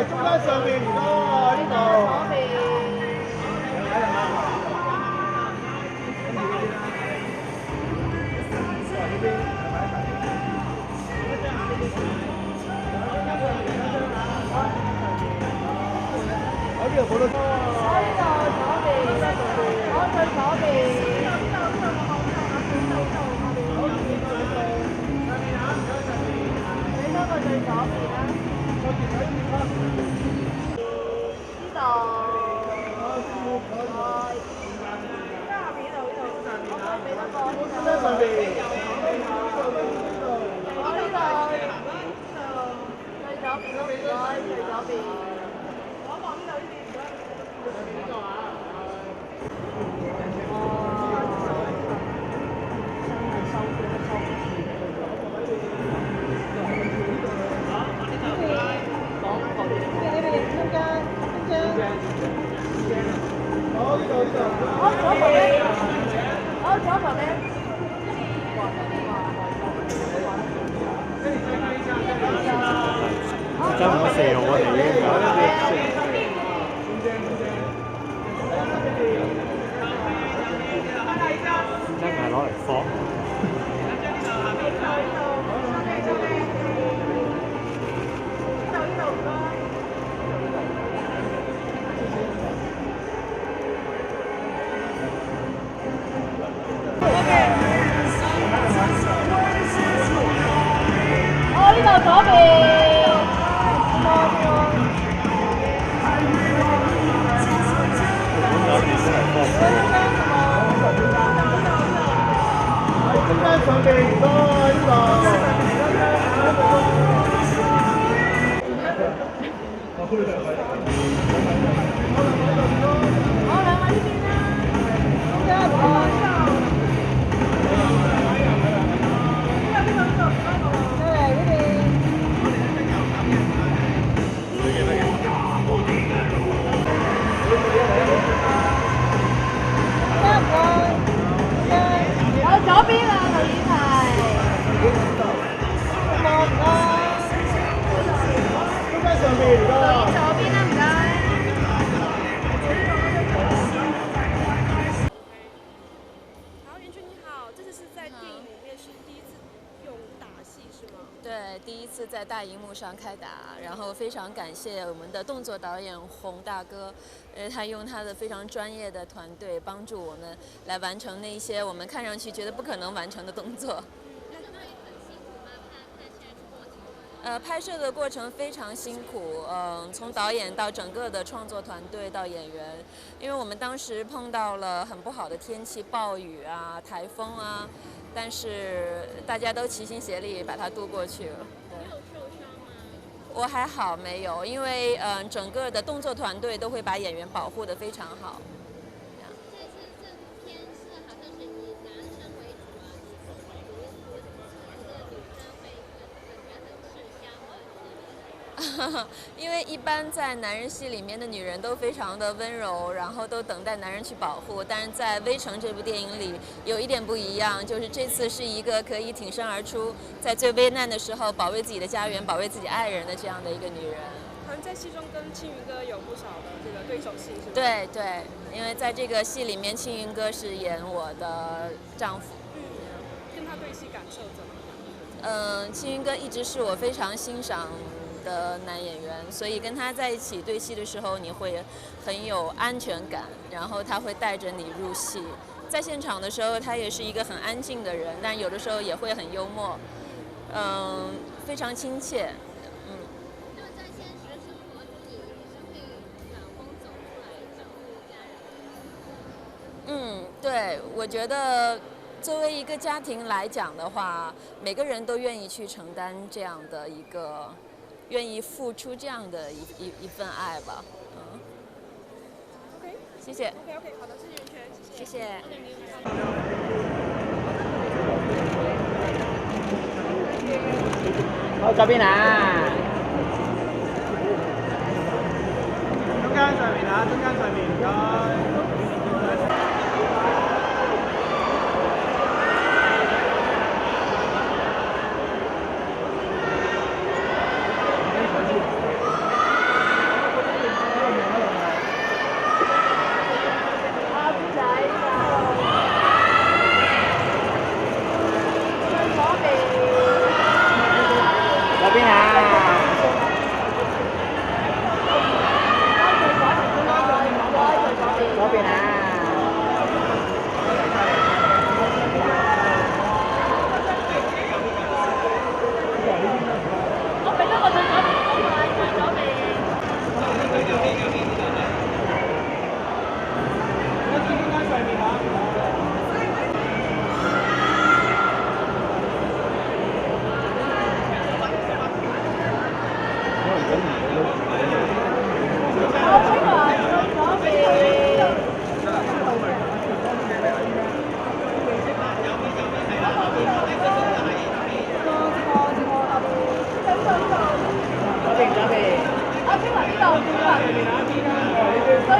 中間上面唔該，呢度。我呢度好多。我呢度左邊，我最左邊。你多個最左邊啦。呢度。我俾多個呢度。上邊。我呢度。最左邊咯，唔該，最左邊。真唔射我哋已經搞得真係攞嚟放。我呢度左邊。中間上邊唔該呢度。左邊啊，導演係。中間上邊唔該。導演左邊啦，唔該。好，袁春你好，这次是在电影里面是第一次用打戏是吗？对，第一次在大荧幕上开打，然后非常感谢我们的动作导演洪大哥，他用他的非常专业的团队帮助我们来完成那些我们看上去觉得不可能完成的动作。拍摄的过程非常辛苦，从导演到整个的创作团队到演员，因为我们当时碰到了很不好的天气，暴雨啊、台风啊，但是大家都齐心协力把它度过去了。对。你有受伤吗？我还好没有，因为整个的动作团队都会把演员保护得非常好。这次这天是好像是以男生为主啊，女生会感觉很吃香吗？因为一般在男人戏里面的女人都非常的温柔，然后都等待男人去保护。但是在《微城》这部电影里有一点不一样，就是这次是一个可以挺身而出，在最危难的时候保卫自己的家园、保卫自己爱人的这样的一个女人。好像在戏中跟青云哥有不少的这个对手戏，是吗？对对，因为在这个戏里面，青云哥是演我的丈夫。跟他对戏感受怎么样？青云哥一直是我非常欣赏的男演员，所以跟他在一起对戏的时候，你会很有安全感，然后他会带着你入戏。在现场的时候，他也是一个很安静的人，但有的时候也会很幽默，非常亲切。那么在现实生活中，你是会老公走出来照顾家人？对，我觉得作为一个家庭来讲的话，每个人都愿意去承担这样的一个，愿意付出这样的一份爱吧。OK，谢谢。OK， 好的，谢谢袁泉，谢谢。谢谢。好，左邊啊。中間上面啊，中間上面唔該。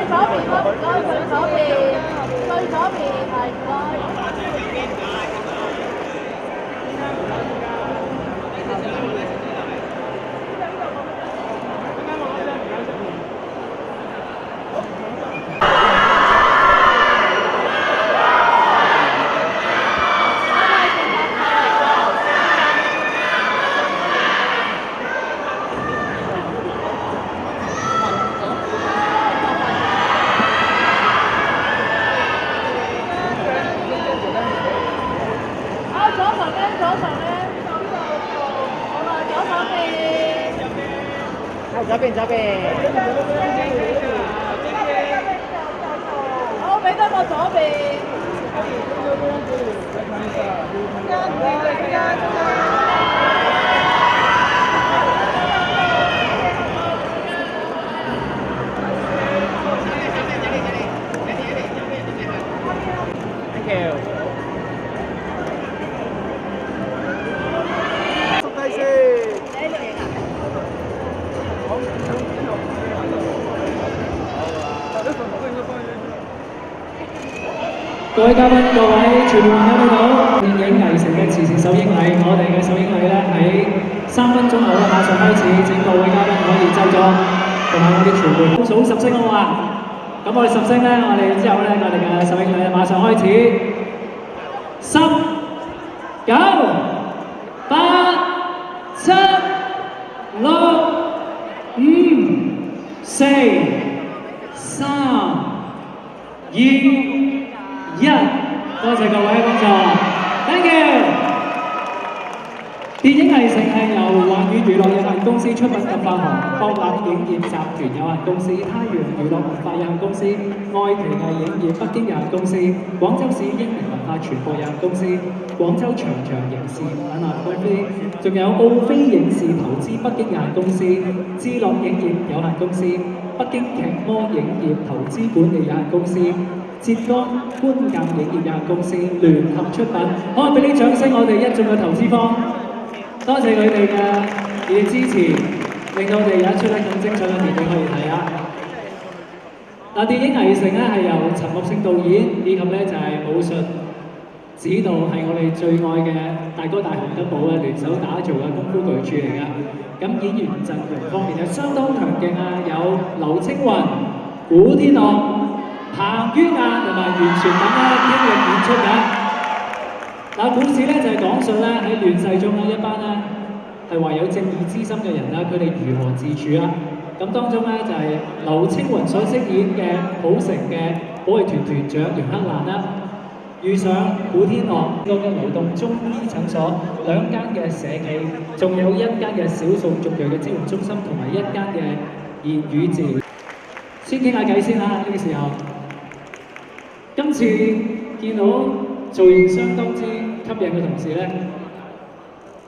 左邊啦，唔該，最左邊，最左邊係唔該。左邊。好，俾多個左邊。Thank you。縮低先。各位嘉賓、各位傳媒睇唔到電影藝城嘅慈善首映禮，我哋嘅首映禮咧喺3分鐘後咧馬上開始，請各位嘉賓可以就座，同埋我哋傳媒數10聲好嘛？咁我哋10聲咧，我哋之後咧，我哋嘅首映禮馬上開始，10、9、8、7、6、5、4、3、2。多謝各位嘅幫助 ，Thank you。電影藝城係由環宇娛樂有限公司出品及發行，博立影業集團有限公司、太陽娛樂文化有限公司、愛奇藝影業北京有限公司、廣州市英明文化傳播有限公司、廣州長長影視品牌公司，仲有奧飛影視投資北京有限公司、智樂影業有限公司、北京劇魔影業投資管理有限公司。浙江觀鑑影業有限公司聯合出品，可唔可以俾啲掌聲我哋一眾嘅投資方？多謝佢哋嘅支持，令到我哋有一出咧咁精彩嘅電影可以睇啊！嗱，電影藝城咧係由陳木勝導演以及咧就係武術指導係我哋最愛嘅大哥大洪金寶咧聯手打造嘅功夫巨著嚟㗎。咁演員陣容方面就相當強勁啊，有劉青雲、古天樂、彭于晏同埋袁泉等咧傾力演出嘅。嗱，故事咧就係講述咧喺亂世中咧一班咧係懷有正義之心嘅人啦，佢哋如何自處啊？咁當中咧就係劉青雲所飾演嘅普城嘅保衛團團長楊克蘭啦，遇上古天樂個嘅流動中醫診所、2間嘅社企，仲有1間嘅少數族裔嘅支援中心同埋1間嘅言語治療。先傾下偈先啦，呢個時候。今次見到造型相當之吸引嘅同時咧，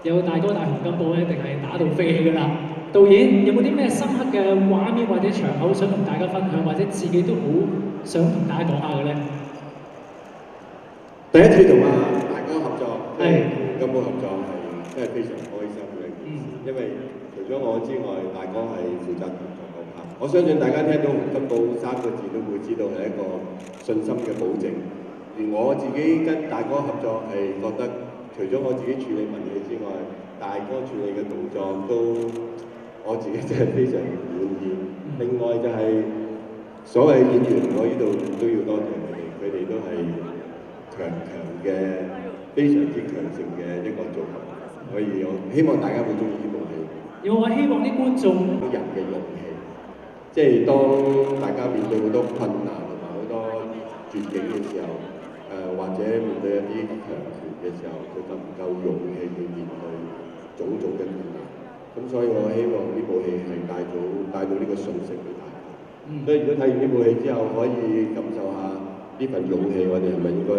有大哥大洪金寶咧，一定係打到飛起㗎啦！導演有冇啲咩深刻嘅畫面或者場口想同大家分享，或者自己都好想同大家講下嘅咧？第一次同大哥合作，同金寶合作係真係非常開心嘅一件事，因為除咗我之外，大哥係負責合作嗰 part。我相信大家聽到洪金寶3個字都會知道係一個信心嘅保證。而我自己跟大哥合作係覺得，除咗我自己處理文戲之外，大哥處理嘅動作都我自己真係非常滿意。另外就係所謂演員，我呢度都要多謝佢哋都係強嘅，非常之強盛嘅一個組合。所以我希望大家會中意呢部戲。我希望啲觀眾人嘅勇氣，即係當大家面對好多困難同埋好多絕境嘅時候，或者面對一啲強權嘅時候，佢夠唔夠勇氣去面對種種嘅困難？咁所以我希望呢部戲係帶到呢個訊息俾大家。所以如果睇完呢部戲之後，可以感受下呢份勇氣，我哋係咪應該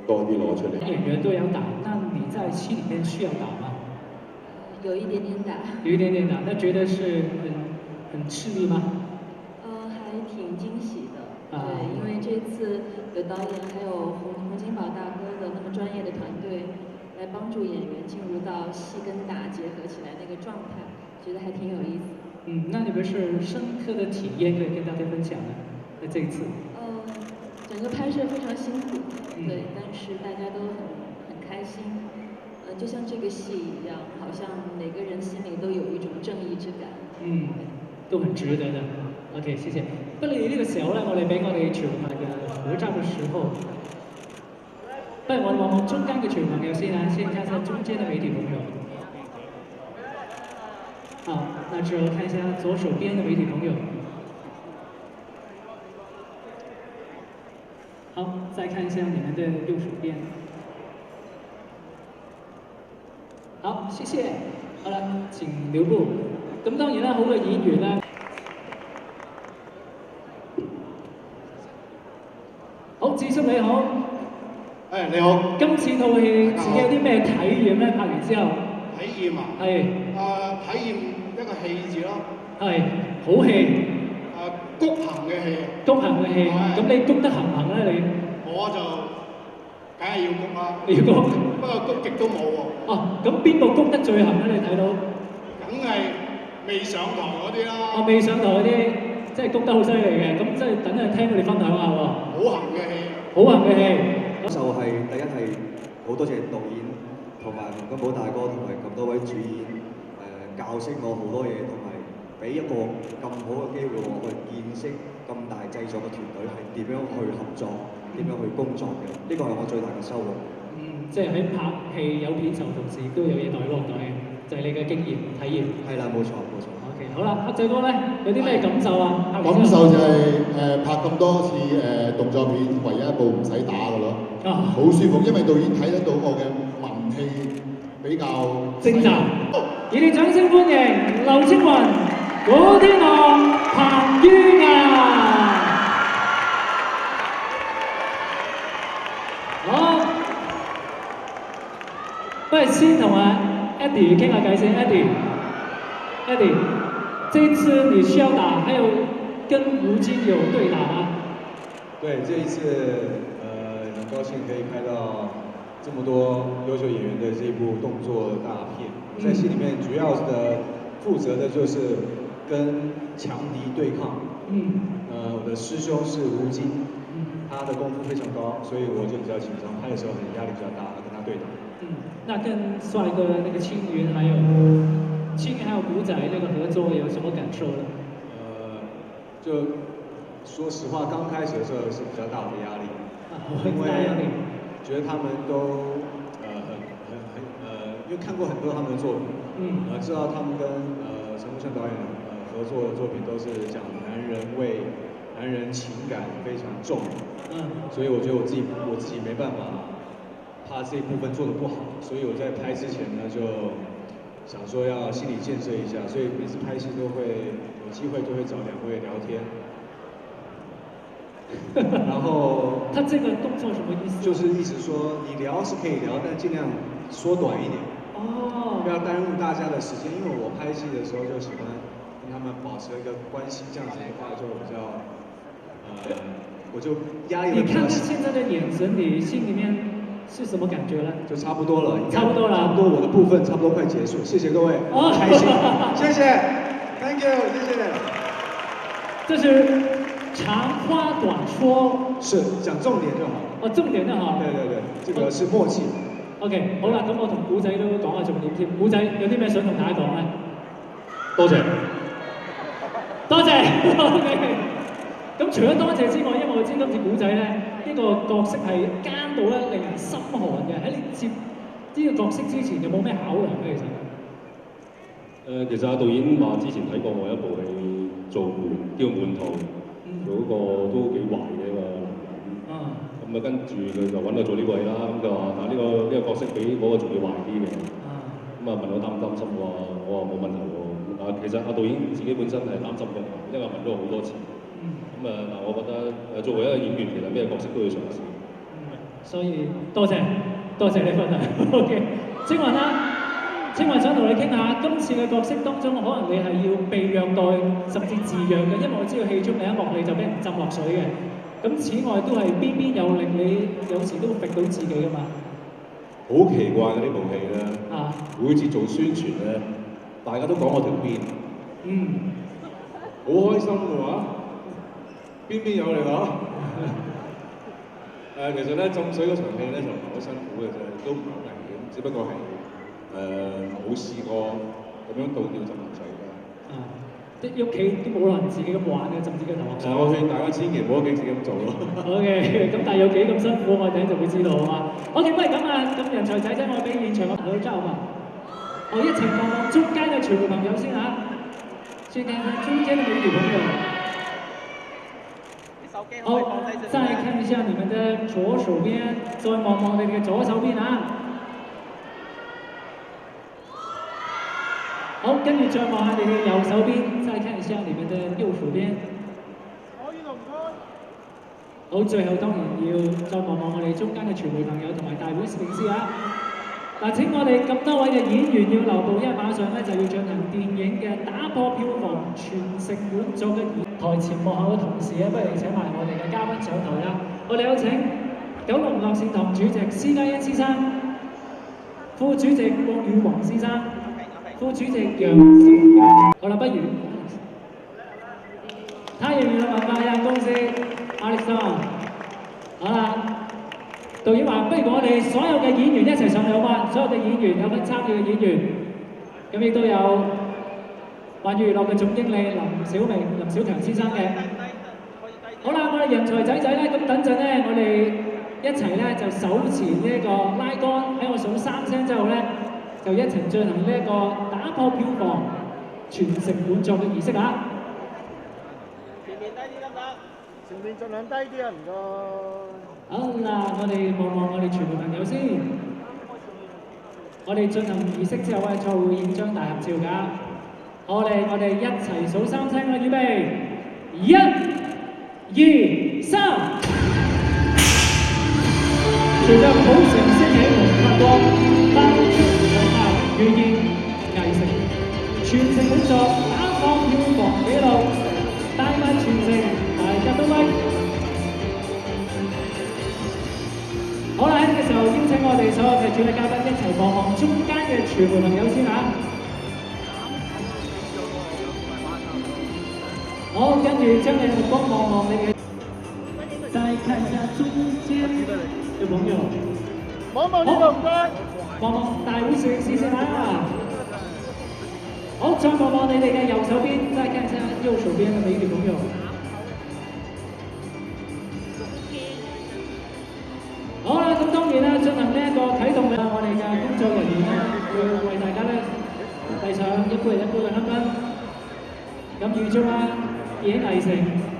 多啲攞出嚟？演員都有打，但你在戲裡面需要打嗎？有一點點打。有一點點打，那覺得是很吃力嗎？還挺驚喜的。對，因為這次有導演還有洪金寶大哥的那麼專業的團隊來幫助演員進入到戲跟打結合起來那個狀態，覺得還挺有意思。那你們是深刻的體驗可以跟大家分享呢？那这一次，整个拍摄非常辛苦，对，但是大家都很开心。就像這個戲一樣，好像每個人心裡都有一種正義之感。都很值得的。OK， 謝謝。不過呢個時候咧，我哋俾我哋潮牌嘅合照嘅時候，不如我哋望望中間嘅潮朋友先啊，先看一下中間嘅媒體朋友。好，那之後看一下左手邊嘅媒體朋友。好，再看一下你們的右手邊。好，謝謝。好啦，請留步。咁當然啦，好嘅演員啦。好，智叔你好。你好。今次套戲自己有啲咩體驗咧？拍完之後。體驗啊？係。體驗一個戲字咯。係，好戲。谷行嘅戲。谷行嘅戲。咁你谷得行唔行咧？你？我就梗係要谷啦。你要谷？不過谷極都冇喎。哦，咁邊個谷得最行咧？你睇到？梗係未上台嗰啲啦。未上台嗰啲，即係谷得好犀利嘅，咁即係等陣聽佢哋分享下喎。好行嘅戲。好行嘅戲。就係第一係好多謝導演同埋洪金寶大哥同埋咁多位主演教識我好多嘢，同埋俾一個咁好嘅機會我去見識咁大製作嘅團隊係點樣去合作、點樣去工作嘅，呢個係我最大嘅收穫。即係喺拍戲有片酬同時都有嘢袋落袋嘅，就係你嘅經驗體驗。係啦，冇錯冇錯。OK， 好啦，黑仔哥咧有啲咩感受啊？感受就係拍咁多次動作片，唯一一部唔使打嘅咯，好舒服，因為導演睇得到我嘅文氣比較精湛。熱烈掌聲歡迎劉青雲、古天樂、彭于晏。好，不如先同阿 Eddie 傾下偈先 ，Eddie， 這一次你需要打，還有跟吳京有對打嗎？對，這一次很高興可以拍到這麼多優秀演員的這部動作大片。在戲裡面主要的負責的就是跟強敵對抗。我的師兄是吳京，他的功夫非常高，所以我就比較緊張，拍的時候壓力比較大，跟他對打。那跟帥哥那個青雲還有古仔那個合作有什麼感受呢？就說實話，剛開始的時候是比較大的壓力，因為覺得他們都因為看過很多他們的作品，知道他們跟陳木勝導演合作的作品都是講男人味、男人情感非常重，所以我覺得我自己沒辦法。怕這一部分做得不好，所以我在拍之前呢，就想說要心理建設一下，所以每次拍戲都會有機會就會找兩位聊天。然後他這個動作什麼意思？就是意思說你聊是可以聊，但盡量縮短一點，不要耽誤大家的時間。因為我拍戲的時候就喜歡跟他們保持一個關係，這樣子的話就比較我就壓力會比較小。你看他現在的眼神，你心裡面是什麼感覺呢？就差不多了，差不多了，差不多我的部分差不多快結束，謝謝各位，開心，謝謝 ，Thank you， 謝謝。這是長話短說，是講重點就好。重點就好。對，這個是默契。OK， 好啦，咁我同古仔都講下重點添。古仔有啲咩想同大家講咧？多謝。OK。咁除咗多謝之外，因為我知今次古仔咧，呢個角色係奸到咧令人心寒嘅。喺你接呢個角色之前，有冇咩考量咧？其實阿導演話之前睇過我一部戲做叫《門徒》，做嗰個都幾壞嘅一個男人。咁跟住佢就揾我做呢個戲啦。咁佢話呢個角色比嗰個仲要壞啲嘅。咁問我擔唔擔心我話冇問題喎。其實阿導演自己本身係擔心嘅，因為問咗我好多次。但我覺得作為一個演員，其實咩角色都要嘗試。所以多謝你分享。OK， 青雲啦，青雲想同你傾下今次嘅角色當中，可能你係要被虐待甚至自虐嘅，因為我知道戲中第一幕你就俾人浸落水嘅。咁此外都係邊有令你有時都逼到自己㗎嘛？好奇怪嘅呢部戲咧，每次做宣傳咧，大家都講我條邊，好開心嘅話。邊邊有嚟講？其實咧浸水嗰場戲咧就唔係好辛苦嘅啫，都唔係好危險，只不過係冇試過咁樣倒吊浸水嘅。即係屋企都冇人自己咁玩嘅，浸自己頭殼水。我勸大家千祈唔好屋企自己咁做咯。OK， 咁但係有幾咁辛苦，我哋就會知道啊嘛。OK， 不如咁啊，咁人才仔仔，我俾現場嘅朋友交嘛。我一齊望望中間嘅全部朋友先嚇。先睇睇中間嘅美女朋友。好，再看一下你們的左手邊，再望望你哋嘅左手邊啊。好，跟住再望下你嘅右手邊，再看一下你們的右手邊。好，最後當然要再望望我哋中間嘅傳媒朋友同埋大會攝影師啊。嗱，請我哋咁多位嘅演員要留步，因為馬上咧就要進行電影嘅打破票房全城滿座嘅台前幕後嘅同事咧，不如請埋我哋嘅嘉賓上台啦。我哋有請九龍樂善堂主席施家欣先生、副主席郭宇煌先生、副主席楊少傑。好啦，不如太陽娛樂文化有限公司 Alex， 好啦。導演話：不如我哋所有嘅演員一齊上嚟好嘛？所有嘅演員有份參與嘅演員，咁亦都有環宇娛樂嘅總經理林小強先生嘅。好啦，我哋人才仔仔咧，咁等陣咧，我哋一齊咧就手持呢一個拉桿，喺我數3聲之後咧，就一齊進行呢一個打破票房全城滿座嘅儀式啊！前面低啲得唔得？前面盡量低啲啊，唔該。好啦，我哋望望我哋全部朋友先。我哋進行儀式之後咧，再會影張大合照㗎。我哋一齊數3聲啦，預備，1、2、3。隨着普城升起紅發光，爆出紅霞如煙藝城，全城滿座，打破票房紀錄，大賣全城，大家都威。好啦，喺呢個時候邀請我哋所有嘅主禮嘉賓一齊望望中間嘅傳媒朋友先嚇。好，跟住將你嘅目光望望你嘅，再看一下中間嘅朋友。望望呢度唔該。望望大會攝影師先嚇。好，再望望你哋嘅右手邊，再看一下右手邊嘅美女朋友。好啦，咁當然啦，進行呢一個啟動嘅我哋嘅工作人員咧，會為大家咧遞上一杯嘅香檳。咁預祝啊，電影藝城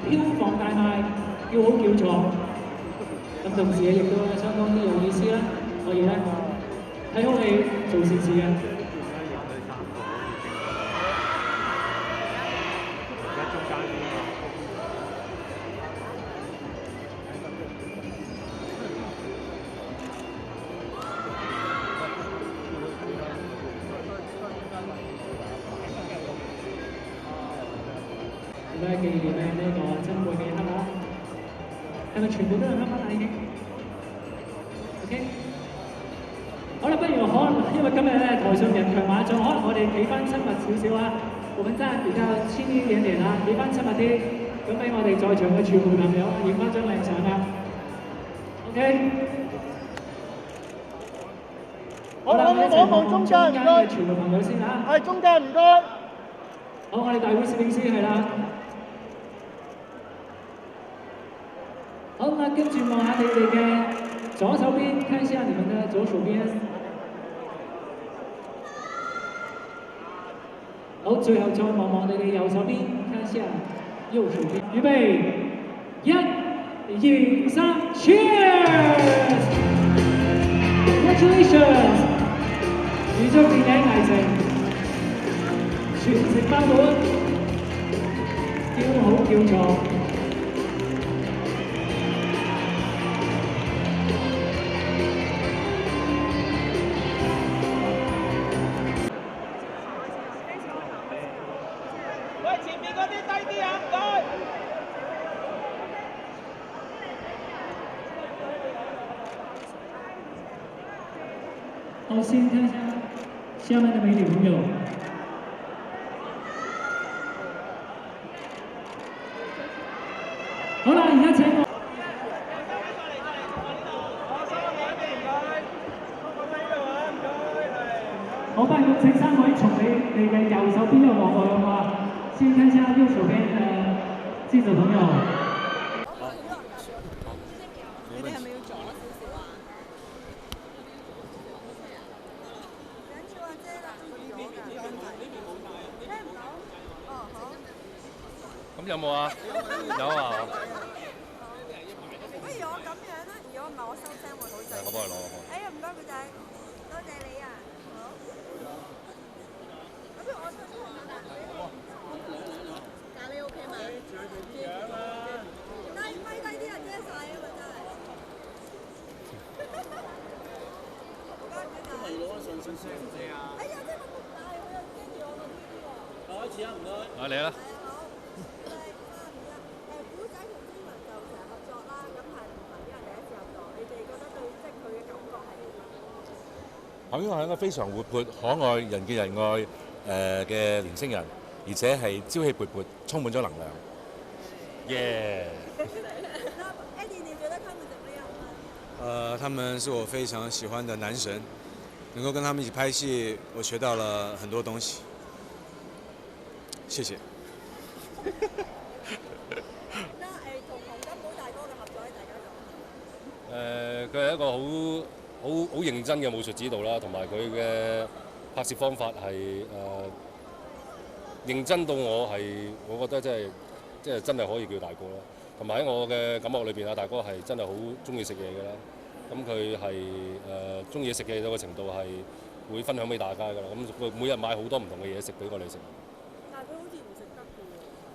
票房大賣，叫好叫座。咁同時亦都相當之有意思啦，可以咧睇好你做善事嘅。紀念呢個珍貴嘅一刻啦，係咪全部都係香檳啦已經 ？OK， 好啦，不如可能因為今日咧台上人強馬壯，可能我哋企翻親密少少啊，我們真係比較親啲一點啦，企翻親密啲，咁俾我哋在場嘅傳媒朋友影翻張靚相啊 ！OK， 好啦，我哋一齊望中間嘅傳媒朋友先啊！係中間唔該。好，我哋大會攝影師係啦。好，那跟住望下你哋嘅左手邊，看一下你們的左手邊。好，最後再望望你哋右手邊，看一下右手邊。預備，1、2、3 ，Cheers！ Congratulations！ 預祝電影藝城全城爆滿，叫好叫座。好，先看一下下面的美女朋友。我不如請3位從你哋嘅右手邊一路望過去嘛，先看下右手邊記者朋友。你哋係咪要阻少少啊？緊要啊姐啦，聽唔到？哦好。咁有冇啊？有啊。不如我咁樣啦，如果唔係我收聲會好滯。我幫你攞。哎呀唔該，古仔，多謝你啊。好。咁我收聲啦。咖喱 OK 嘛？低啲人遮晒啊嘛真係。唔該，攞上身遮唔遮啊？哎呀，真係咁大，我又驚住我個 TV 喎。開始啊，唔該。啊嚟啦。古仔同天文就成日合作啦，咁係唔係因為第一次合作？你哋覺得對即係佢嘅感覺係點樣？彭于晏係一個非常活潑、可愛、人見人愛嘅年青人，而且係朝氣勃勃，充滿咗能量。耶！Eddie，你覺得他們怎麼樣呢？他們是我非常喜歡的男神，能夠跟他們一起拍戲，我學到了很多東西。謝謝。佢係一個好認真嘅武術指導啦，同埋佢嘅拍攝方法係認真到我覺得真係可以叫大哥啦。同埋喺我嘅感覺裏邊，大哥係真係好中意食嘢嘅啦。咁佢係中意食嘅到個程度係會分享俾大家㗎啦。咁佢每日買好多唔同嘅嘢食俾我哋食。但係佢好似唔食得㗎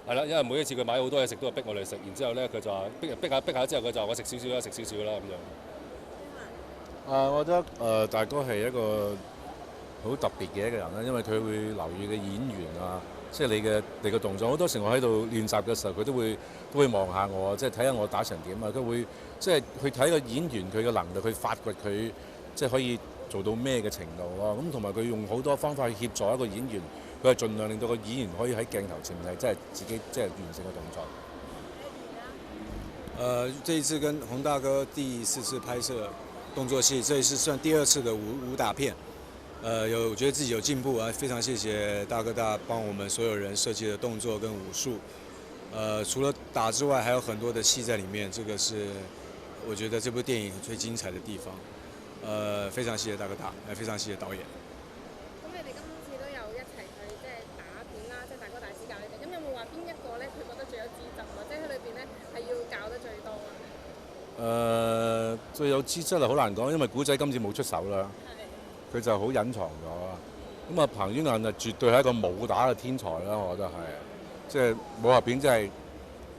喎。係啦，因為每一次佢買好多嘢食都係逼我哋食，然之後咧佢就話逼下之後佢就話我食少少啦，食少少啦咁樣。我覺得大哥係一個好特別嘅一個人啦，因為佢會留意嘅演員啊，即係你嘅動作。好多時我喺度練習嘅時候，佢都會望下我，即係睇下我打成點啊。佢會即係去睇個演員佢嘅能力，去發掘佢即係可以做到咩嘅程度咯。咁同埋佢用好多方法去協助一個演員，佢係盡量令到個演員可以喺鏡頭前面係真係自己即係完成個動作。這一次跟洪大哥第4次拍攝動作戲，這一次算第2次的武打片，我覺得自己有進步啊，非常謝謝大哥大幫我們所有人設計的動作跟武術，除了打之外，還有很多的戲在裡面，這個是我覺得這部電影最精彩的地方，非常謝謝大哥大，非常謝謝導演。咁你哋今次都有一齊去即係打片啦，即係大哥大師教你哋，咁有冇話邊一個咧佢覺得最有資質，或者佢裏邊咧係要教得最多啊？最有資質係好難講，因為古仔今次冇出手啦，佢就好隱藏咗。咁啊，彭于晏啊，絕對係一個武打嘅天才啦，我覺得係，即係武俠片真係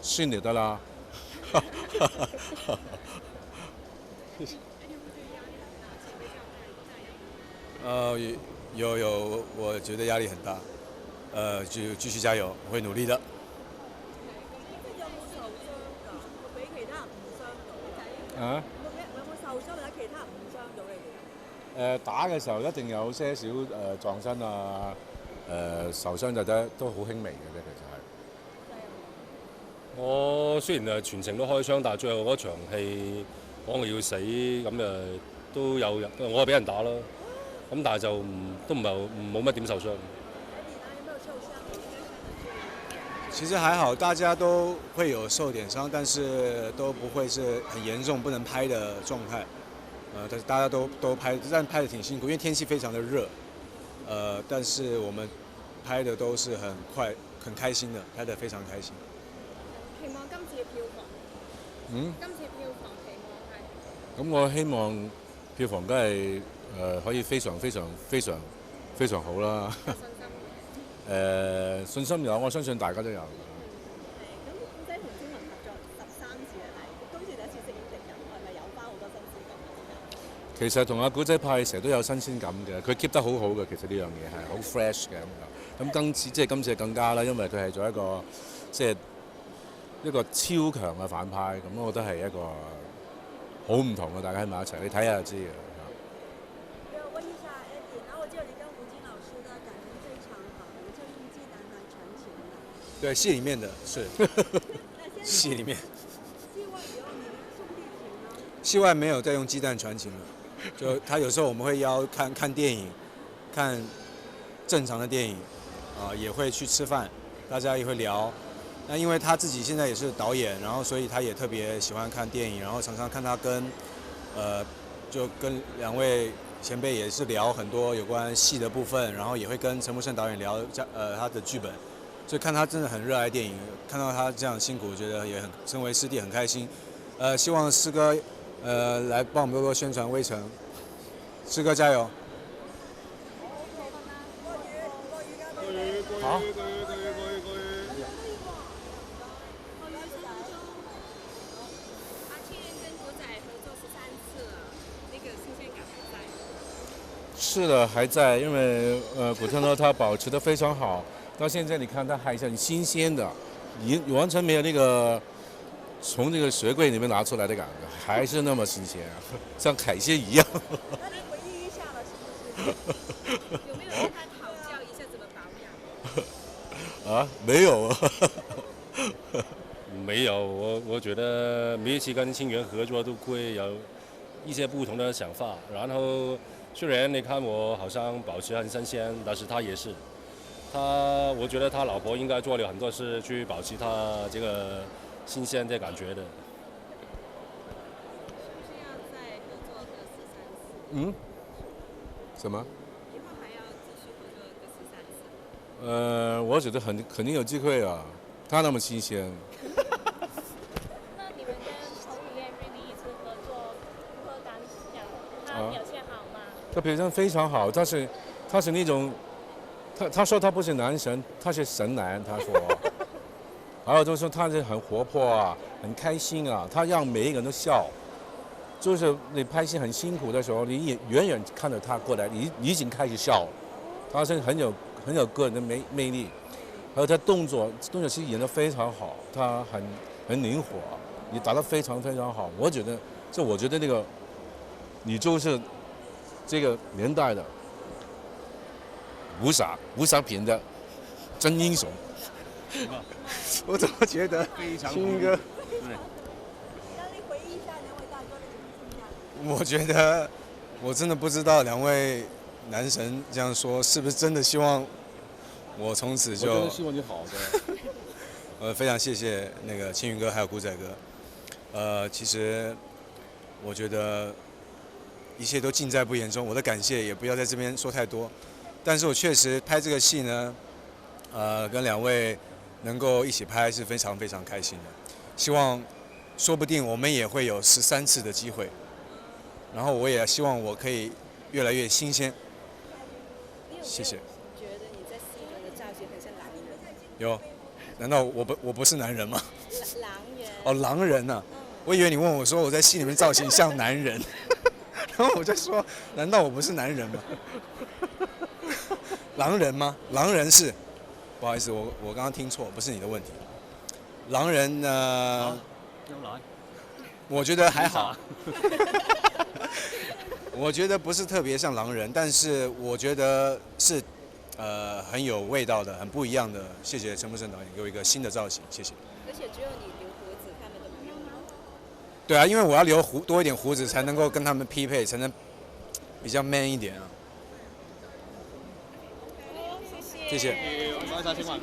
酸就得啦。有，我覺得壓力很大，就繼續加油，我會努力的。啊？有冇受傷或者其他唔傷到你哋？打嘅時候一定有些少撞身啊，受傷就得都好輕微嘅啫，其實係。我雖然全程都開槍，但係最後嗰場戲講我要死咁都有人，我係俾人打啦。咁但係就都唔係冇乜點受傷。其實還好，大家都會有受點傷，但是都不會是很嚴重不能拍的狀態。但是大家都拍，但拍得挺辛苦，因為天氣非常的熱。但是我們拍的都是很快、很開心的，拍得非常開心。期望今次嘅票房。今次票房期望係。咁我希望票房梗係可以非常好啦。信心有，我相信大家都有。咁古仔同天文合作13次啦，係今次第一次飾演敵人，係咪有翻好多新鮮感？其實同阿古仔拍成日都有新鮮感嘅，佢 keep 得好好嘅，其實呢樣嘢係好 fresh 嘅咁。咁今次更加啦，因為佢係做一個一個超強嘅反派，咁我覺得係一個好唔同嘅，大家喺埋一齊，你睇下就知嘅。問一下 Eddie，然後我記得你跟吳京老師的感情非常好，你就用技能來傳情的。對，戲裡面的是，戲裡面。戲外以後你兄弟情呢？戲外沒有再用雞蛋傳情了，就他有時候我們會看電影，看正常的电影，也会去吃饭，大家也会聊。那因为他自己现在也是导演，然后所以他也特别喜欢看电影，然后常常看他就跟2位前辈也是聊很多有关戏的部分，然后也会跟陈木胜导演聊他的剧本，所以看他真的很热爱电影，看到他这样辛苦，觉得也很身为师弟很开心。希望师哥来帮我们多多宣传《微城》，师哥加油！好。是的，还在，因为古特呢，他保持得非常好，到现在你看他还是很新鲜的，完全没有那个从这个雪柜里面拿出来的感觉，还是那么新鲜，像海鲜一样。那你回忆一下了，是不是？有没有跟他讨教一下怎么保养？啊，没有啊。没有，我觉得每一次跟清源合作都会有一些不同的想法，然后。虽然你看我好像保持很新鲜，但是他也是，我觉得他老婆应该做了很多事去保持他这个新鲜的感觉的。是不是要再合作个4、3次？嗯？什么？以后还要继续合作个4、3次？我觉得肯定有机会啊，他那么新鲜。那你们跟彭于晏 really 一直合作，如何感想？他表现好吗？他表现非常好，他是那种，他说他不是男神，他是神男，他说，还有就是说他是很活泼啊，很开心啊，他让每一个人都笑，就是你拍戏很辛苦的时候，你远远看着他过来，你已经开始笑了，他是很有个人的魅力，还有他动作戏演得非常好，他很灵活，你打得非常非常好，我觉得那个，你就是这个年代的无傻品的真英雄。我怎么觉得青云哥？让你回忆一下2位大哥的印象。我觉得我真的不知道2位男神这样说是不是真的希望我从此就。我真的希望你好的。非常谢谢那个青云哥还有古仔哥。其实我觉得一切都尽在不言中，我的感谢也不要在这边说太多。但是我确实拍这个戏呢，跟2位能够一起拍是非常非常开心的。希望说不定我们也会有13次的机会。然后我也希望我可以越来越新鲜。谢谢。觉得你在戏中的造型很像狼人？有，难道我不是男人吗？狼人。哦，狼人啊！我以为你问我说我在戏里面造型像男人，然后我就说，难道我不是男人吗？狼人吗？狼人是，不好意思，我刚刚听错，不是你的问题。狼人呢？我觉得还好。我觉得不是特别像狼人，但是我觉得是很有味道的，很不一样的。谢谢陈木胜导演给我一个新的造型，谢谢。而且只有你留胡子，他们都不用吗？对啊，因为我要留多一点胡子，才能够跟他们匹配，才能比较 man 一点啊。谢谢。谢谢。我们一齊請埋